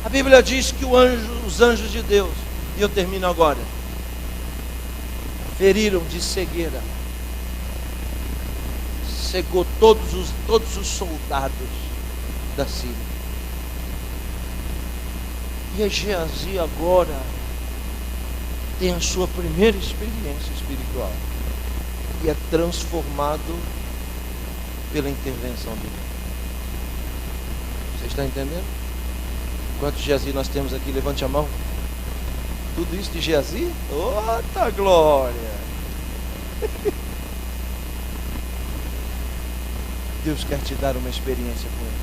A Bíblia diz que os anjos de Deus, e eu termino agora, feriram de cegueira, cegou todos os soldados da Síria. E Geazi agora tem a sua primeira experiência espiritual, e é transformado pela intervenção de Deus. Você está entendendo? Quantos Geazi nós temos aqui? Levante a mão. Tudo isso de Geazi? Outra glória! Deus quer te dar uma experiência com Ele.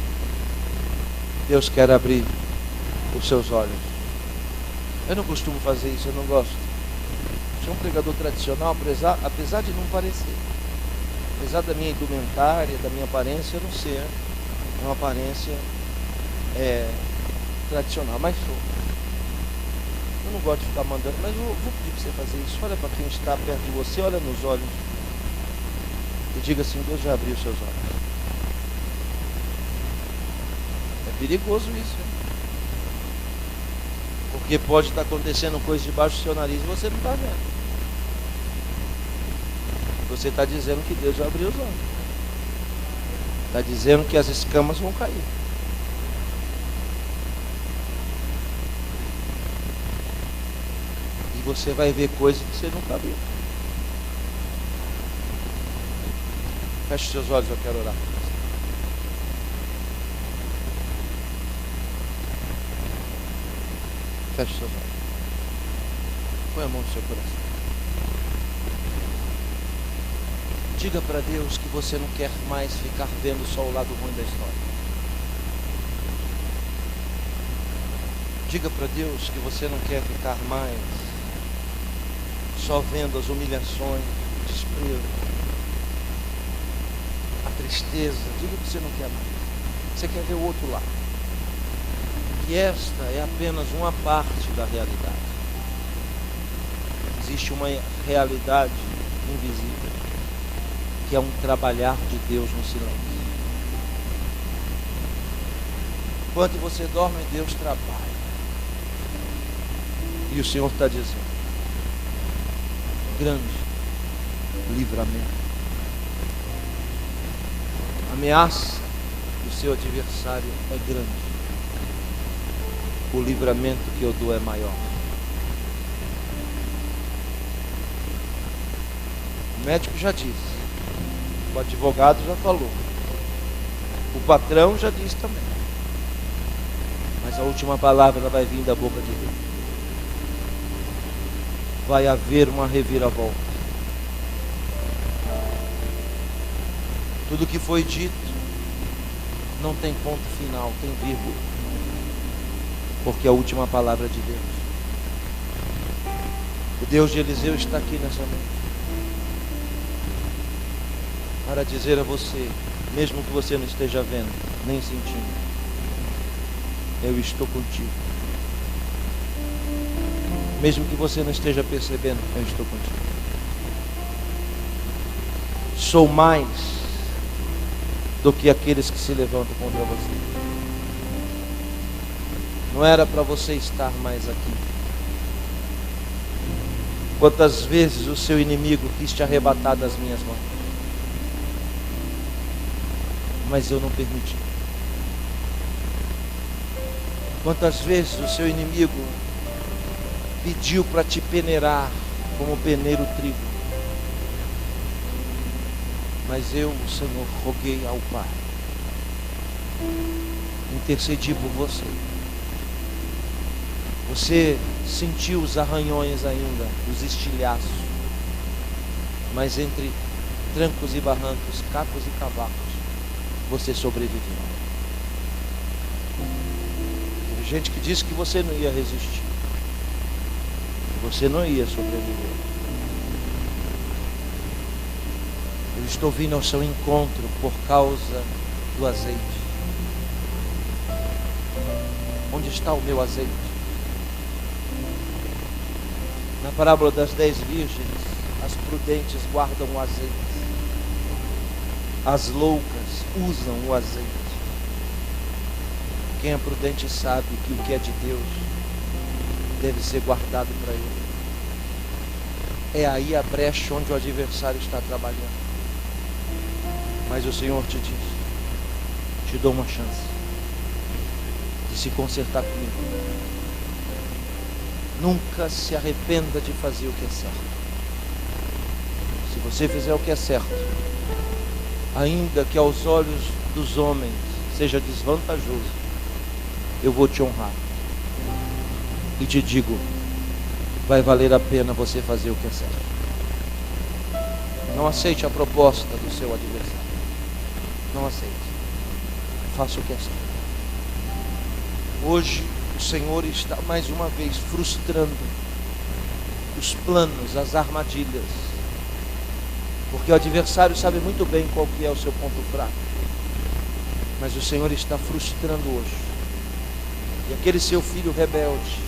Deus quer abrir os seus olhos. Eu não costumo fazer isso, eu não gosto. Sou um pregador tradicional, apesar de não parecer. Apesar da minha indumentária, da minha aparência não ser uma aparência tradicional, mas sou. Eu não gosto de ficar mandando, mas eu vou pedir para você fazer isso. Olha para quem está perto de você, olha nos olhos e diga assim: Deus já abriu seus olhos. É perigoso isso, hein? Porque pode estar acontecendo coisa debaixo do seu nariz e você não está vendo. Você está dizendo que Deus já abriu os olhos. Está dizendo que as escamas vão cair. E você vai ver coisas que você nunca viu. Feche seus olhos, eu quero orar. Feche seus olhos. Põe a mão no seu coração. Diga para Deus que você não quer mais ficar vendo só o lado ruim da história. Diga para Deus que você não quer ficar mais só vendo as humilhações, o desprezo, a tristeza. Diga que você não quer mais. Você quer ver o outro lado. Que esta é apenas uma parte da realidade. Existe uma realidade invisível, que é um trabalhar de Deus no silêncio. Enquanto você dorme, Deus trabalha. E o Senhor está dizendo: grande livramento. A ameaça do seu adversário é grande. O livramento que eu dou é maior. O médico já disse. O advogado já falou. O patrão já disse também. Mas a última palavra vai vir da boca de Deus. Vai haver uma reviravolta. Tudo que foi dito não tem ponto final, tem vírgula. Porque é a última palavra de Deus. O Deus de Eliseu está aqui nessa noite para dizer a você, mesmo que você não esteja vendo, nem sentindo, eu estou contigo. Mesmo que você não esteja percebendo, eu estou contigo. Sou mais do que aqueles que se levantam contra você. Não era para você estar mais aqui. Quantas vezes o seu inimigo quis te arrebatar das minhas mãos, mas eu não permiti. Quantas vezes o seu inimigo pediu para te peneirar como peneira o trigo, mas eu, o Senhor, roguei ao Pai, intercedi por você. Você sentiu os arranhões ainda, os estilhaços, mas entre trancos e barrancos, cacos e cavacos, você sobreviveu. Teve gente que disse que você não ia resistir, que você não ia sobreviver. Eu estou vindo ao seu encontro por causa do azeite. Onde está o meu azeite? Na parábola das 10 virgens, as prudentes guardam o azeite, as loucas usam o azeite. Quem é prudente sabe que o que é de Deus deve ser guardado para ele. É aí a brecha onde o adversário está trabalhando. Mas o Senhor te diz: te dou uma chance de se consertar comigo. Nunca se arrependa de fazer o que é certo. Se você fizer o que é certo, ainda que aos olhos dos homens seja desvantajoso, eu vou te honrar. E te digo, vai valer a pena você fazer o que é certo. Não aceite a proposta do seu adversário. Não aceite. Faça o que é certo. Hoje O Senhor está mais uma vez frustrando os planos, as armadilhas, porque o adversário sabe muito bem qual que é o seu ponto fraco, mas o Senhor está frustrando hoje. E aquele seu filho rebelde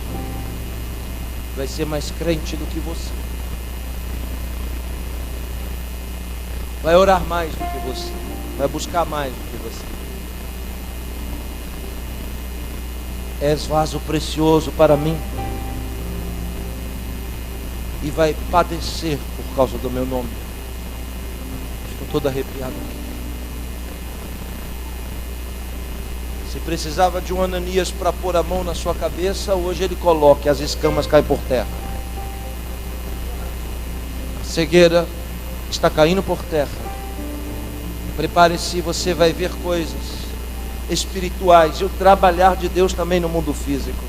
vai ser mais crente do que você, vai orar mais do que você, vai buscar mais do que você. És vaso precioso para mim e vai padecer por causa do meu nome. Estou todo arrepiado aqui. Se precisava de um Ananias para pôr a mão na sua cabeça, hoje ele coloque, as escamas caem por terra. A cegueira está caindo por terra. Prepare-se, você vai ver coisas espirituais e o trabalhar de Deus também no mundo físico.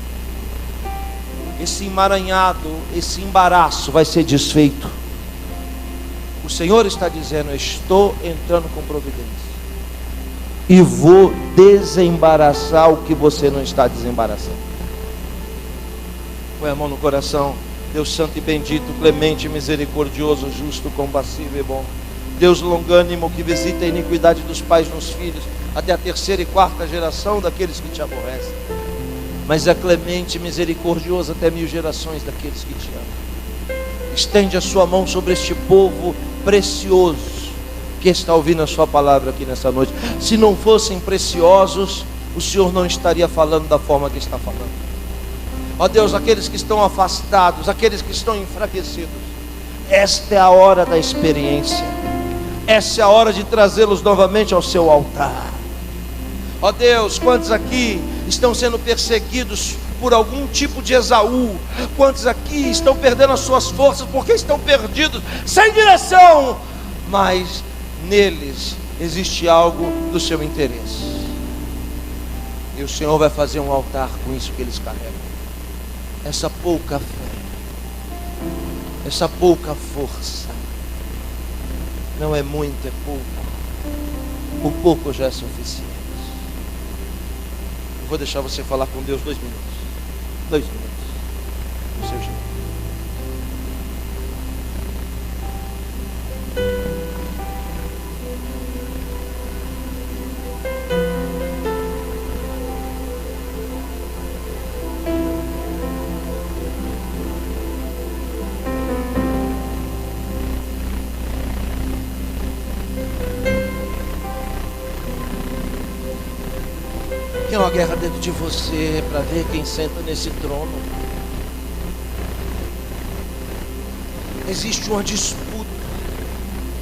Esse emaranhado, esse embaraço vai ser desfeito. O Senhor está dizendo: estou entrando com providência e vou desembaraçar o que você não está desembaraçando. Põe a mão no coração. Deus santo e bendito, clemente, misericordioso, justo, compassivo e bom, Deus longânimo, que visita a iniquidade dos pais nos filhos, até a terceira e quarta geração daqueles que te aborrecem, mas é clemente e misericordioso até 1000 gerações daqueles que te amam. Estende a sua mão sobre este povo precioso que está ouvindo a sua palavra aqui nessa noite. Se não fossem preciosos, o Senhor não estaria falando da forma que está falando. Ó Deus, aqueles que estão afastados, aqueles que estão enfraquecidos, esta é a hora da experiência, essa é a hora de trazê-los novamente ao seu altar. Ó Deus, quantos aqui estão sendo perseguidos por algum tipo de Esaú? Quantos aqui estão perdendo as suas forças porque estão perdidos, sem direção? Mas neles existe algo do seu interesse, e o Senhor vai fazer um altar com isso que eles carregam. Essa pouca fé, essa pouca força, não é muito, é pouco. O pouco já é suficiente. Eu vou deixar você falar com Deus 2 minutos. 2 minutos, do seu jeito. Tem uma guerra dentro de você para ver quem senta nesse trono. Existe uma disputa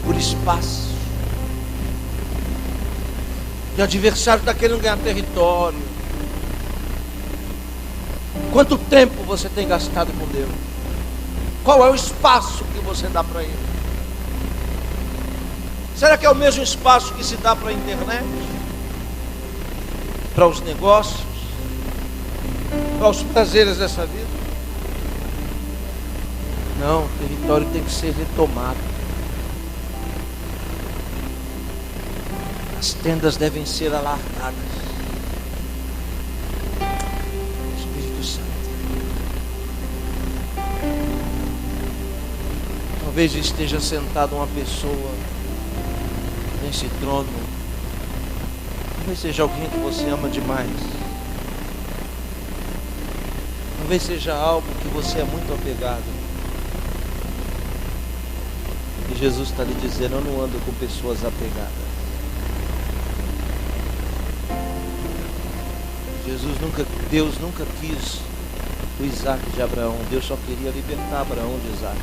por espaço. E o adversário está querendo ganhar território. Quanto tempo você tem gastado com Deus? Qual é o espaço que você dá para Ele? Será que é o mesmo espaço que se dá para a internet? Para os negócios, para os prazeres dessa vida? Não, o território tem que ser retomado. As tendas devem ser alargadas. Espírito Santo, talvez esteja sentada uma pessoa nesse trono. Talvez seja alguém que você ama demais. Talvez seja algo que você é muito apegado. E Jesus está lhe dizendo: eu não ando com pessoas apegadas. Deus nunca quis o Isaac de Abraão. Deus só queria libertar Abraão de Isaac.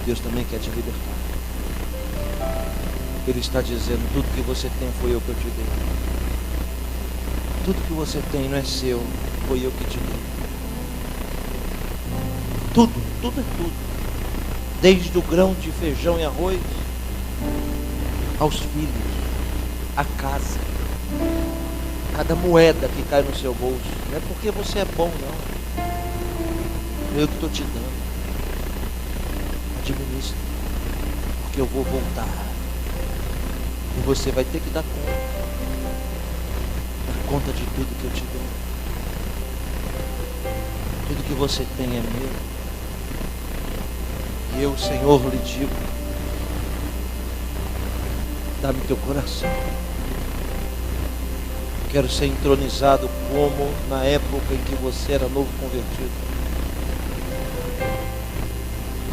Deus também quer te libertar. Ele está dizendo: tudo que você tem foi eu que eu te dei. Tudo que você tem não é seu, foi eu que te dei. Tudo, tudo é tudo. Desde o grão de feijão e arroz aos filhos, a casa, cada moeda que cai no seu bolso. Não é porque você é bom, não. Eu que estou te dando. Administra, porque eu vou voltar. E você vai ter que dar conta de tudo que eu te dou. Tudo que você tem é meu. E eu, Senhor, lhe digo: dá-me teu coração. Quero ser entronizado como na época em que você era novo convertido.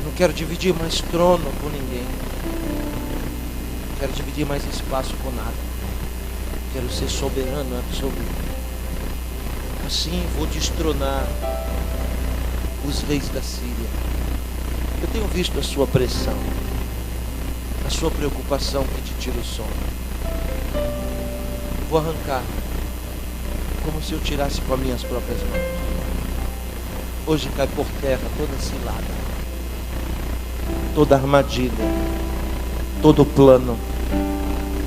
Não quero dividir mais trono com ninguém. Não quero dividir mais espaço com nada. Quero ser soberano absoluto. Assim vou destronar os reis da Síria. Eu tenho visto a sua pressão, a sua preocupação que te tira o sono. Vou arrancar, como se eu tirasse com as minhas próprias mãos. Hoje cai por terra toda cilada, toda armadilha, todo plano,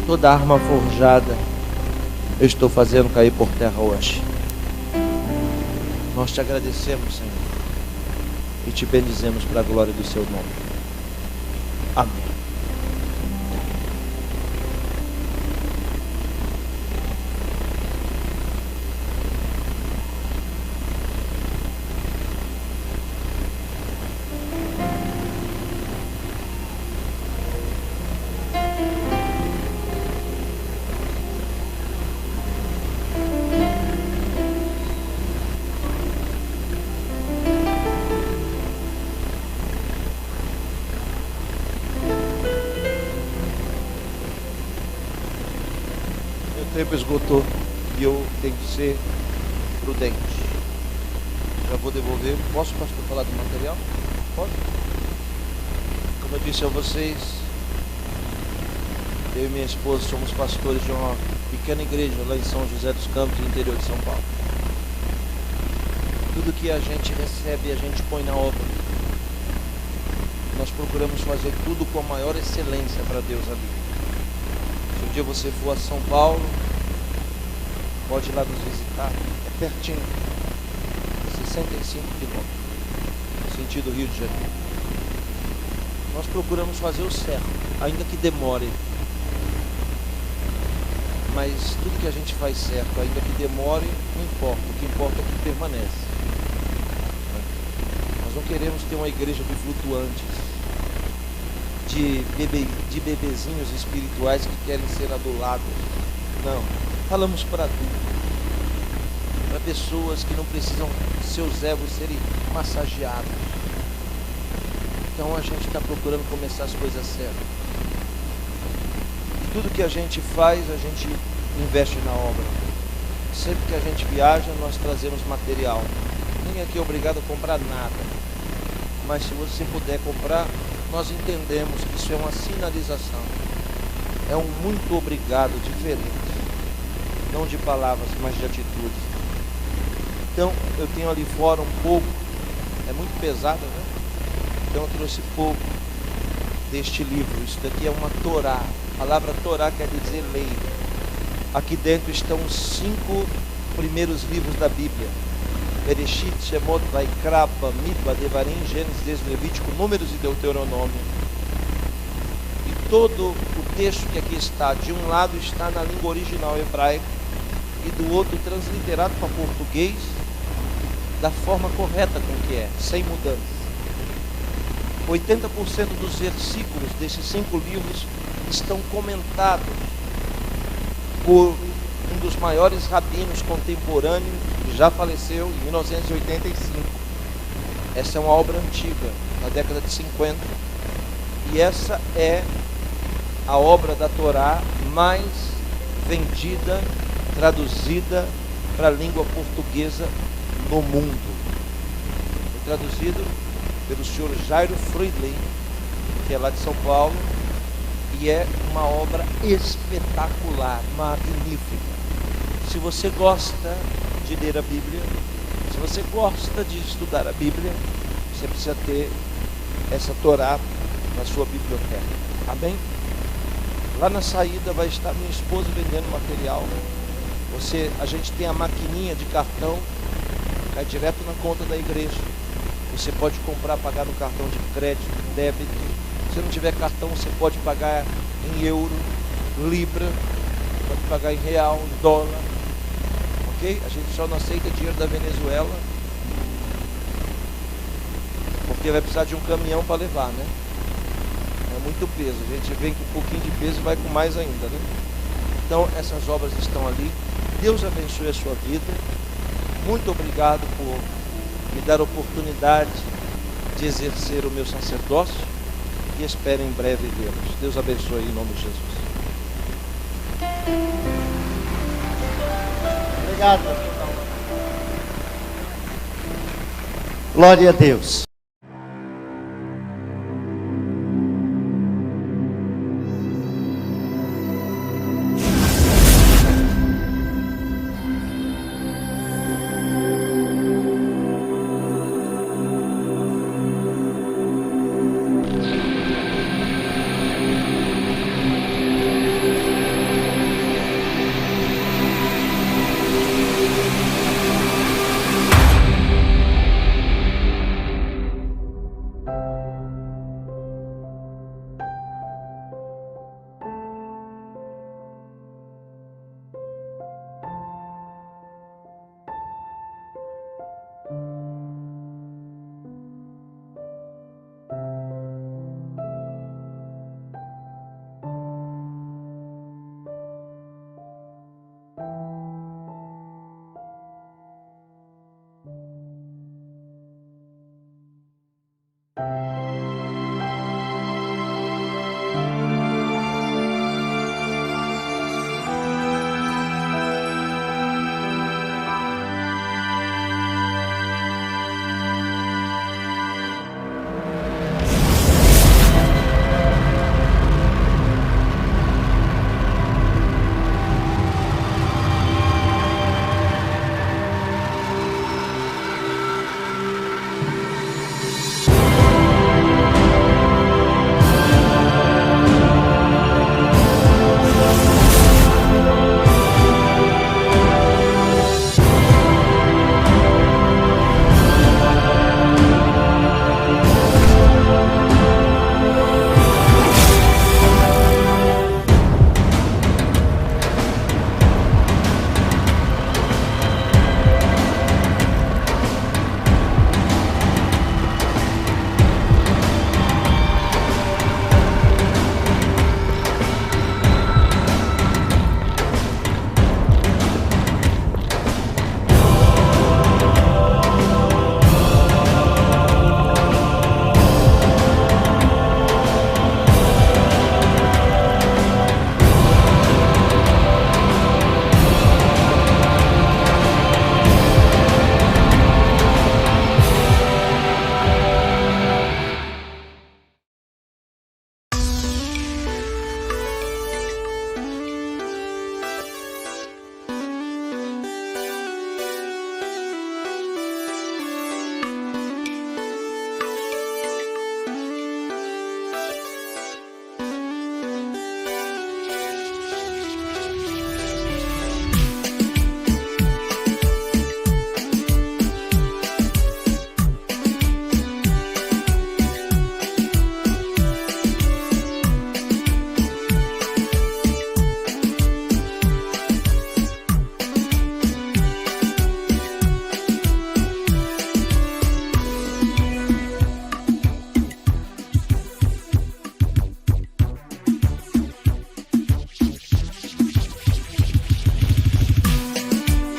toda arma forjada. Eu estou fazendo cair por terra hoje. Nós te agradecemos, Senhor, e te bendizemos para a glória do seu nome. Amém. O tempo esgotou e eu tenho que ser prudente. Já vou devolver. Posso, pastor, falar do material? Pode? Como eu disse a vocês, eu e minha esposa somos pastores de uma pequena igreja lá em São José dos Campos, no interior de São Paulo. Tudo que a gente recebe, a gente põe na obra. Nós procuramos fazer tudo com a maior excelência para Deus ali. Se um dia você for a São Paulo, pode ir lá nos visitar. É pertinho, 65 quilômetros, sentido Rio de Janeiro. Nós procuramos fazer o certo, ainda que demore. Mas tudo que a gente faz certo, ainda que demore, não importa. O que importa é que permanece. Nós não queremos ter uma igreja de flutuantes, de bebezinhos espirituais que querem ser adulados. Não. Falamos para adultos, para pessoas que não precisam seus egos serem massageados. Então a gente está procurando começar as coisas certas. E tudo que a gente faz, a gente investe na obra. Sempre que a gente viaja, nós trazemos material. Ninguém aqui é obrigado a comprar nada. Mas se você puder comprar, nós entendemos que isso é uma sinalização. É um muito obrigado diferente. Não de palavras, mas de atitudes. Então, eu tenho ali fora um pouco, é muito pesado, né? Então eu trouxe pouco deste livro. Isso daqui é uma Torá. A palavra Torá quer dizer lei. Aqui dentro estão os 5 primeiros livros da Bíblia: Bereshit, Shemot, Vaikra, Bamidbar, Devarim, Gênesis, Levítico, Números e Deuteronômio. E todo o texto que aqui está, de um lado está na língua original hebraica e do outro transliterado para português da forma correta com que é, sem mudança. 80% dos versículos desses 5 livros estão comentados por um dos maiores rabinos contemporâneos, que já faleceu em 1985. Essa é uma obra antiga, na década de 50. E essa é a obra da Torá mais vendida, traduzida para a língua portuguesa no mundo. Foi traduzido pelo senhor Jairo Friedlin, que é lá de São Paulo, e é uma obra espetacular, magnífica. Se você gosta de ler a Bíblia, se você gosta de estudar a Bíblia, você precisa ter essa Torá na sua biblioteca. Amém? Lá na saída vai estar minha esposa vendendo material. A gente tem a maquininha de cartão, cai direto na conta da igreja. Você pode comprar, pagar no cartão de crédito, débito. Se não tiver cartão, você pode pagar em euro, libra, pode pagar em real, em dólar. Ok? A gente só não aceita dinheiro da Venezuela Porque vai precisar de um caminhão para levar, né? É muito peso. A gente vem com um pouquinho de peso e vai com mais ainda, né? Então, essas obras estão ali. Deus abençoe a sua vida. Muito obrigado por me dar a oportunidade de exercer o meu sacerdócio. E espero em breve vê-los. Deus abençoe em nome de Jesus. Obrigado, pastor. Glória a Deus.